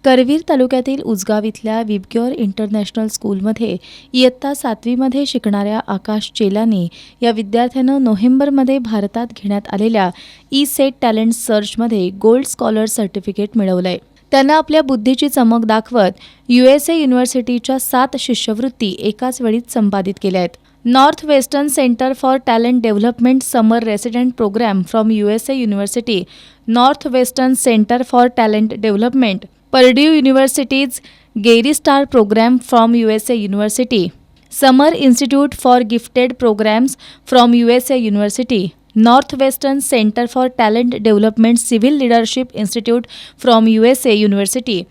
करवीर तालुक्यातील उजगाव इथल्या VIBGYOR international स्कूलमध्ये इयत्ता 7वीमध्ये शिकणाऱ्या आकाश चेलानी या विद्यार्थ्यानं नोव्हेंबरमध्ये भारतात घेण्यात आलेल्या ई-सेट टॅलेंट सर्चमध्ये गोल्ड स्कॉलर सर्टिफिकेट मिळवलंय. त्यानं आपल्या बुद्धीची चमक दाखवत USA युनिव्हर्सिटीच्या 7 शिष्यवृत्ती एकाच वेळी संपादित केल्या आहेत. Northwestern centre for talent development summer resident programme from USA university, Northwestern centre for talent development, Purdue university's GERI star programme from USA university, summer institute for gifted programmes from USA university, Northwestern centre for talent development civil leadership institute from USA university,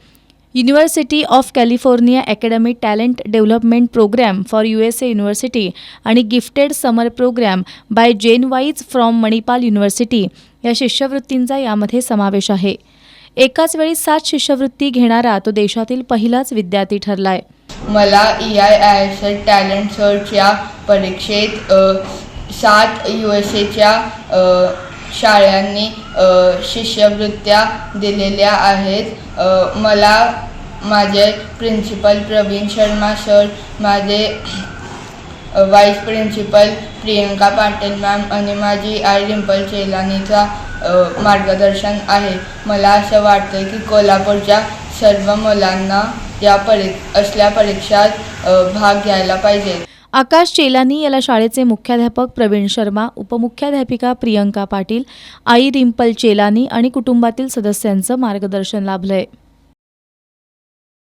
university of California academy talent development programme for USA university आणि gifted summer programme by GenWise from Manipal university या शिष्यवृत्तींचा यामध्ये समावेश आहे. एकाच वेळी 7 शिष्यवृत्ती घेणारा तो देशातील पहिलाच विद्यार्थी ठरलाय. मला EIISL टॅलेंट सर्च या परीक्षेत 7 USAच्या शाळांनी शिष्यवृत्त्या दिलेल्या आहेत. मला माझे प्रिन्सिपल प्रवीण शर्मा सर, माझे vice principal Priyanka Patil ma'am आणि माझी आई डिंपल चेलानीचा मार्गदर्शन आहे. मला असं वाटतं की कोल्हापूरच्या सर्व मुलांना असल्या परीक्षात भाग घ्यायला पाहिजे. आकाश चेलानी याला शाळेचे मुख्याध्यापक प्रवीण शर्मा, उपमुख्याध्यापिका प्रियंका पाटील, आई डिंपल चेलानी आणि कुटुंबातील सदस्यांचं मार्गदर्शन लाभलंय.